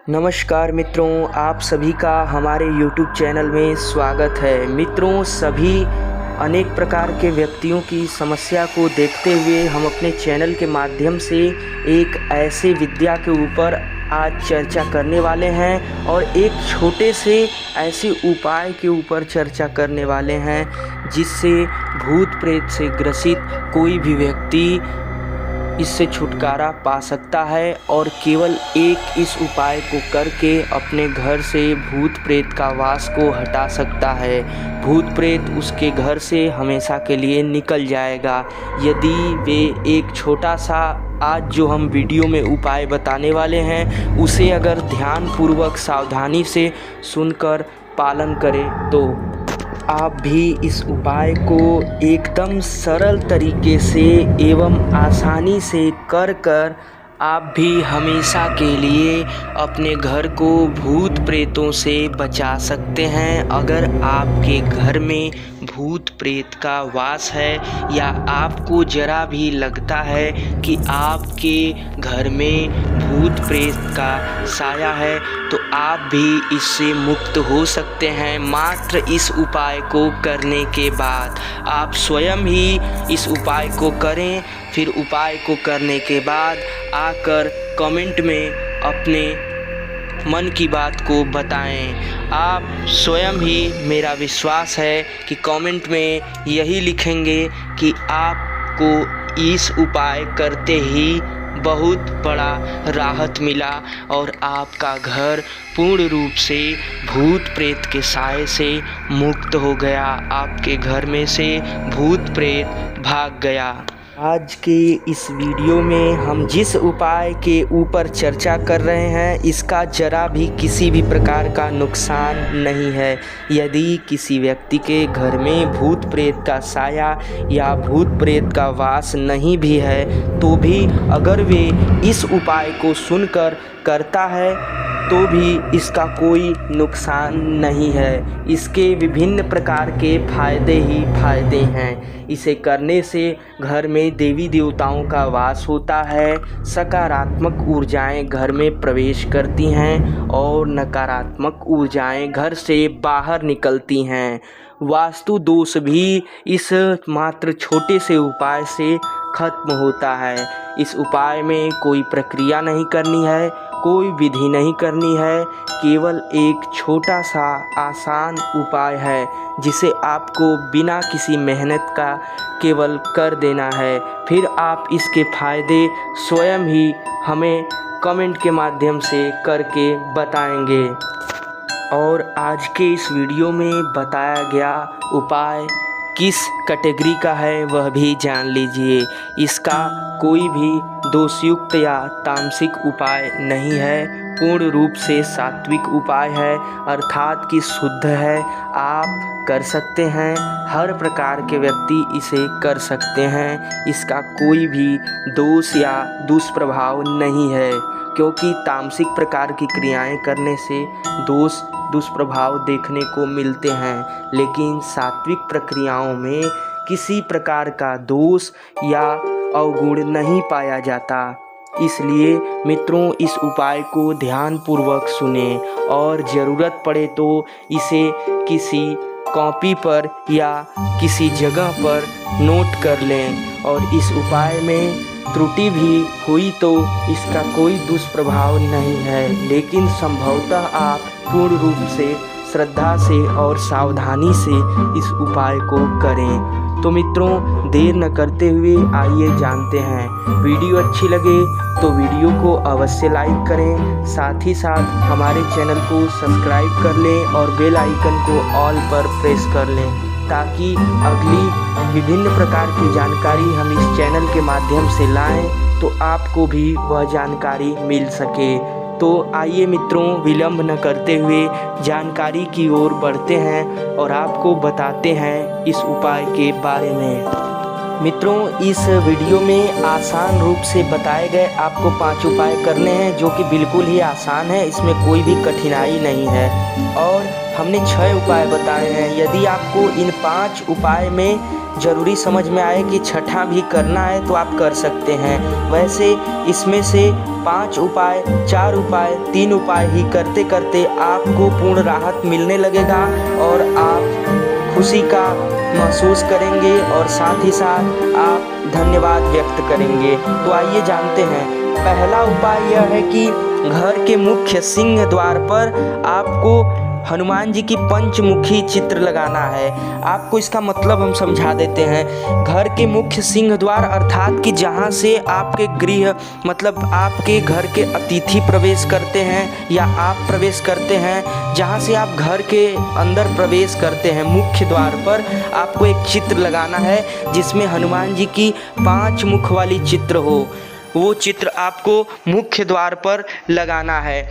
नमस्कार मित्रों, आप सभी का हमारे YouTube चैनल में स्वागत है। मित्रों, सभी अनेक प्रकार के व्यक्तियों की समस्या को देखते हुए हम अपने चैनल के माध्यम से एक ऐसे विद्या के ऊपर आज चर्चा करने वाले हैं और एक छोटे से ऐसे उपाय के ऊपर चर्चा करने वाले हैं जिससे भूत प्रेत से ग्रसित कोई भी व्यक्ति इससे छुटकारा पा सकता है और केवल एक इस उपाय को करके अपने घर से भूत प्रेत का वास को हटा सकता है। भूत प्रेत उसके घर से हमेशा के लिए निकल जाएगा यदि वे एक छोटा सा आज जो हम वीडियो में उपाय बताने वाले हैं उसे अगर ध्यानपूर्वक सावधानी से सुनकर पालन करें तो आप भी इस उपाय को एकदम सरल तरीके से एवं आसानी से कर आप भी हमेशा के लिए अपने घर को भूत प्रेतों से बचा सकते हैं। अगर आपके घर में भूत प्रेत का वास है या आपको ज़रा भी लगता है कि आपके घर में भूत प्रेत का साया है तो आप भी इससे मुक्त हो सकते हैं। मात्र इस उपाय को करने के बाद आप स्वयं ही इस उपाय को करें। फिर उपाय को करने के बाद आकर कमेंट में अपने मन की बात को बताएं। आप स्वयं ही, मेरा विश्वास है कि कमेंट में यही लिखेंगे कि आपको इस उपाय करते ही बहुत बड़ा राहत मिला और आपका घर पूर्ण रूप से भूत प्रेत के साए से मुक्त हो गया, आपके घर में से भूत प्रेत भाग गया। आज के इस वीडियो में हम जिस उपाय के ऊपर चर्चा कर रहे हैं इसका जरा भी किसी भी प्रकार का नुकसान नहीं है। यदि किसी व्यक्ति के घर में भूत प्रेत का साया या भूत प्रेत का वास नहीं भी है तो भी अगर वे इस उपाय को सुनकर करता है तो भी इसका कोई नुकसान नहीं है। इसके विभिन्न प्रकार के फायदे ही फायदे हैं। इसे करने से घर में देवी देवताओं का वास होता है, सकारात्मक ऊर्जाएं घर में प्रवेश करती हैं और नकारात्मक ऊर्जाएं घर से बाहर निकलती हैं। वास्तु दोष भी इस मात्र छोटे से उपाय से खत्म होता है। इस उपाय में कोई प्रक्रिया नहीं करनी है, कोई विधि नहीं करनी है, केवल एक छोटा सा आसान उपाय है जिसे आपको बिना किसी मेहनत का केवल कर देना है। फिर आप इसके फायदे स्वयं ही हमें कमेंट के माध्यम से करके बताएंगे। और आज के इस वीडियो में बताया गया उपाय किस कैटेगरी का है वह भी जान लीजिए। इसका कोई भी दोषयुक्त या तामसिक उपाय नहीं है, पूर्ण रूप से सात्विक उपाय है, अर्थात कि शुद्ध है। आप कर सकते हैं, हर प्रकार के व्यक्ति इसे कर सकते हैं। इसका कोई भी दोष या दुष्प्रभाव नहीं है, क्योंकि तामसिक प्रकार की क्रियाएं करने से दोष दुष्प्रभाव देखने को मिलते हैं, लेकिन सात्विक प्रक्रियाओं में किसी प्रकार का दोष या अवगुण नहीं पाया जाता। इसलिए मित्रों, इस उपाय को ध्यानपूर्वक सुनें और ज़रूरत पड़े तो इसे किसी कॉपी पर या किसी जगह पर नोट कर लें। और इस उपाय में त्रुटि भी हुई तो इसका कोई दुष्प्रभाव नहीं है, लेकिन संभवतः आप पूर्ण रूप से श्रद्धा से और सावधानी से इस उपाय को करें। तो मित्रों, देर न करते हुए आइए जानते हैं। वीडियो अच्छी लगे तो वीडियो को अवश्य लाइक करें, साथ ही साथ हमारे चैनल को सब्सक्राइब कर लें और बेल आइकन को ऑल पर प्रेस कर लें ताकि अगली विभिन्न प्रकार की जानकारी हम इस चैनल के माध्यम से लाएं तो आपको भी वह जानकारी मिल सके। तो आइए मित्रों, विलंब न करते हुए जानकारी की ओर बढ़ते हैं और आपको बताते हैं इस उपाय के बारे में। मित्रों, इस वीडियो में आसान रूप से बताए गए आपको 5 उपाय करने हैं जो कि बिल्कुल ही आसान है, इसमें कोई भी कठिनाई नहीं है। और हमने 6 उपाय बताए हैं। यदि आपको इन 5 उपाय में ज़रूरी समझ में आए कि छठा भी करना है तो आप कर सकते हैं। वैसे इसमें से 5 उपाय, 4 उपाय, 3 उपाय ही करते करते आपको पूर्ण राहत मिलने लगेगा और आप खुशी का महसूस करेंगे और साथ ही साथ आप धन्यवाद व्यक्त करेंगे। तो आइए जानते हैं। पहला उपाय यह है कि घर के मुख्य सिंह द्वार पर आपको हनुमान जी की पंचमुखी चित्र लगाना है। आपको इसका मतलब हम समझा देते हैं। घर के मुख्य सिंह द्वार अर्थात कि जहाँ से आपके गृह मतलब आपके घर के अतिथि प्रवेश करते हैं या आप प्रवेश करते हैं, जहाँ से आप घर के अंदर प्रवेश करते हैं मुख्य द्वार पर आपको एक चित्र लगाना है जिसमें हनुमान जी की 5 मुख वाली चित्र हो। वो चित्र आपको मुख्य द्वार पर लगाना है।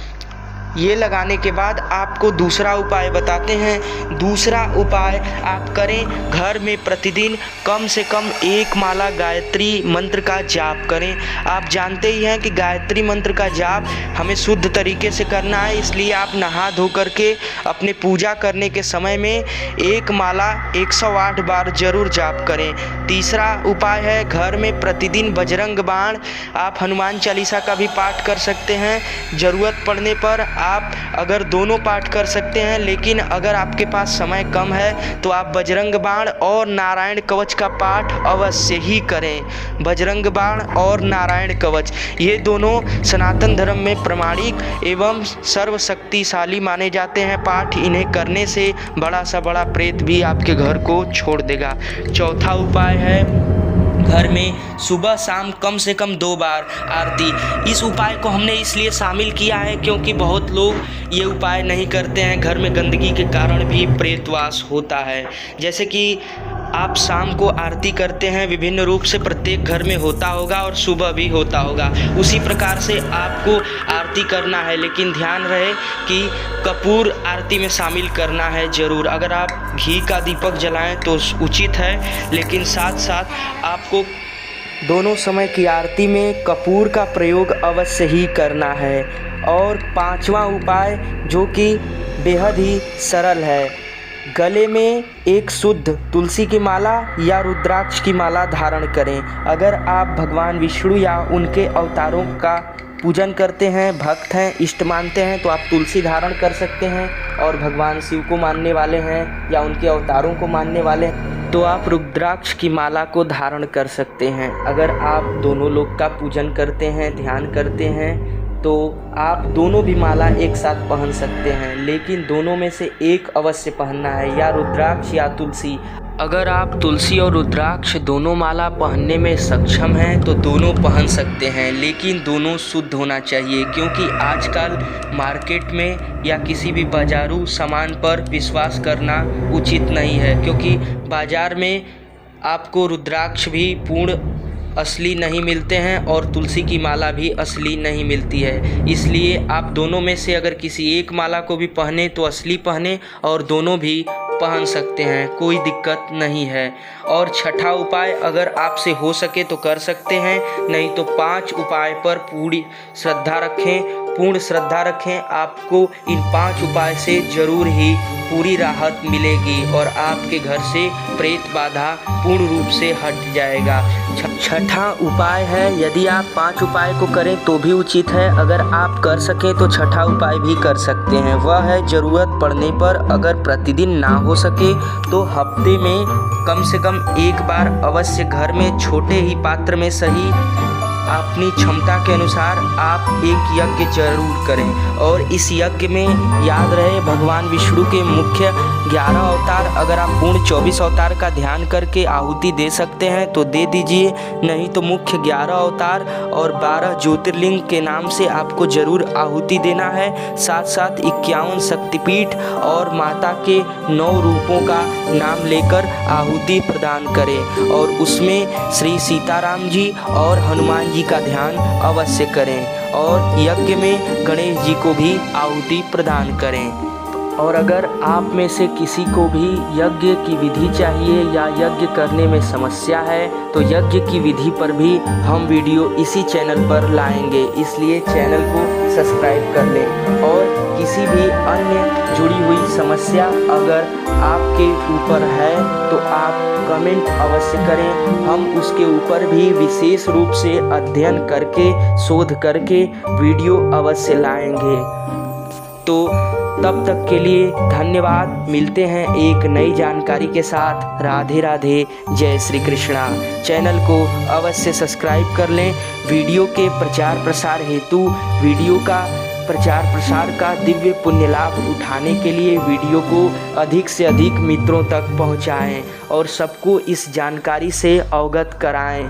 ये लगाने के बाद आपको दूसरा उपाय बताते हैं। दूसरा उपाय आप करें, घर में प्रतिदिन कम से कम 1 माला गायत्री मंत्र का जाप करें। आप जानते ही हैं कि गायत्री मंत्र का जाप हमें शुद्ध तरीके से करना है, इसलिए आप नहा धो करके अपने पूजा करने के समय में 1 माला 108 बार जरूर जाप करें। तीसरा उपाय है, घर में प्रतिदिन बजरंग बाण, आप हनुमान चालीसा का भी पाठ कर सकते हैं। ज़रूरत पड़ने पर आप अगर दोनों पाठ कर सकते हैं, लेकिन अगर आपके पास समय कम है तो आप बजरंग बाण और नारायण कवच का पाठ अवश्य ही करें। बजरंग बाण और नारायण कवच ये दोनों सनातन धर्म में प्रमाणिक एवं सर्वशक्तिशाली माने जाते हैं। पाठ इन्हें करने से बड़ा सा बड़ा प्रेत भी आपके घर को छोड़ देगा। चौथा उपाय है, घर में सुबह शाम कम से कम 2 बार आरती। इस उपाय को हमने इसलिए शामिल किया है क्योंकि बहुत लोग ये उपाय नहीं करते हैं। घर में गंदगी के कारण भी प्रेतवास होता है। जैसे कि आप शाम को आरती करते हैं, विभिन्न रूप से प्रत्येक घर में होता होगा और सुबह भी होता होगा। उसी प्रकार से आपको आरती करना है, लेकिन ध्यान रहे कि कपूर आरती में शामिल करना है ज़रूर। अगर आप घी का दीपक जलाएं तो उचित है, लेकिन साथ साथ आपको दोनों समय की आरती में कपूर का प्रयोग अवश्य ही करना है। और 5वां उपाय जो कि बेहद ही सरल है, गले में एक शुद्ध तुलसी की माला या रुद्राक्ष की माला धारण करें। अगर आप भगवान विष्णु या उनके अवतारों का पूजन करते हैं, भक्त हैं, इष्ट मानते हैं तो आप तुलसी धारण कर सकते हैं, और भगवान शिव को मानने वाले हैं या उनके अवतारों को मानने वाले हैं तो आप रुद्राक्ष की माला को धारण कर सकते हैं। अगर आप दोनों लोग का पूजन करते हैं, ध्यान करते हैं तो आप दोनों भी माला एक साथ पहन सकते हैं, लेकिन दोनों में से एक अवश्य पहनना है, या रुद्राक्ष या तुलसी। अगर आप तुलसी और रुद्राक्ष दोनों माला पहनने में सक्षम हैं तो दोनों पहन सकते हैं, लेकिन दोनों शुद्ध होना चाहिए, क्योंकि आजकल मार्केट में या किसी भी बाजारू सामान पर विश्वास करना उचित नहीं है, क्योंकि बाज़ार में आपको रुद्राक्ष भी पूर्ण असली नहीं मिलते हैं और तुलसी की माला भी असली नहीं मिलती है। इसलिए आप दोनों में से अगर किसी एक माला को भी पहने तो असली पहने, और दोनों भी पहन सकते हैं, कोई दिक्कत नहीं है। और छठा उपाय अगर आपसे हो सके तो कर सकते हैं, नहीं तो 5 उपाय पर पूर्ण श्रद्धा रखें। आपको इन 5 उपाय से ज़रूर ही पूरी राहत मिलेगी और आपके घर से प्रेत बाधा पूर्ण रूप से हट जाएगा। छठा उपाय है, यदि आप 5 उपाय को करें तो भी उचित है, अगर आप कर सकें तो छठा उपाय भी कर सकते हैं। वह है, ज़रूरत पड़ने पर अगर प्रतिदिन ना हो सके तो हफ्ते में कम से कम 1 बार अवश्य घर में छोटे ही पात्र में सही अपनी क्षमता के अनुसार आप एक यज्ञ जरूर करें। और इस यज्ञ में याद रहे भगवान विष्णु के मुख्य 11 अवतार, अगर आप पूर्ण 24 अवतार का ध्यान करके आहुति दे सकते हैं तो दे दीजिए, नहीं तो मुख्य 11 अवतार और 12 ज्योतिर्लिंग के नाम से आपको जरूर आहुति देना है। साथ साथ 51 शक्तिपीठ और माता के 9 रूपों का नाम लेकर आहुति प्रदान करें, और उसमें श्री सीताराम जी और हनुमान जी का ध्यान अवश्य करें, और यज्ञ में गणेश जी को भी आहुति प्रदान करें। और अगर आप में से किसी को भी यज्ञ की विधि चाहिए या यज्ञ करने में समस्या है तो यज्ञ की विधि पर भी हम वीडियो इसी चैनल पर लाएंगे, इसलिए चैनल को सब्सक्राइब कर लें। और किसी भी अन्य जुड़ी हुई समस्या अगर आपके ऊपर है तो आप कमेंट अवश्य करें। हम उसके ऊपर भी विशेष रूप से अध्ययन करके शोध करके वीडियो अवश्य लाएंगे। तो तब तक के लिए धन्यवाद। मिलते हैं एक नई जानकारी के साथ। राधे राधे, जय श्री कृष्णा। चैनल को अवश्य सब्सक्राइब कर लें। वीडियो के प्रचार प्रसार हेतु वीडियो का प्रचार प्रसार का दिव्य पुण्य लाभ उठाने के लिए वीडियो को अधिक से अधिक मित्रों तक पहुंचाएं और सबको इस जानकारी से अवगत कराएं।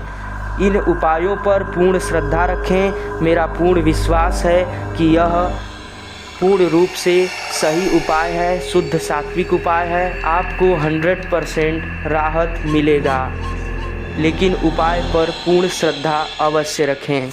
इन उपायों पर पूर्ण श्रद्धा रखें। मेरा पूर्ण विश्वास है कि यह पूर्ण रूप से सही उपाय है, शुद्ध सात्विक उपाय है। आपको 100% राहत मिलेगा, लेकिन उपाय पर पूर्ण श्रद्धा अवश्य रखें।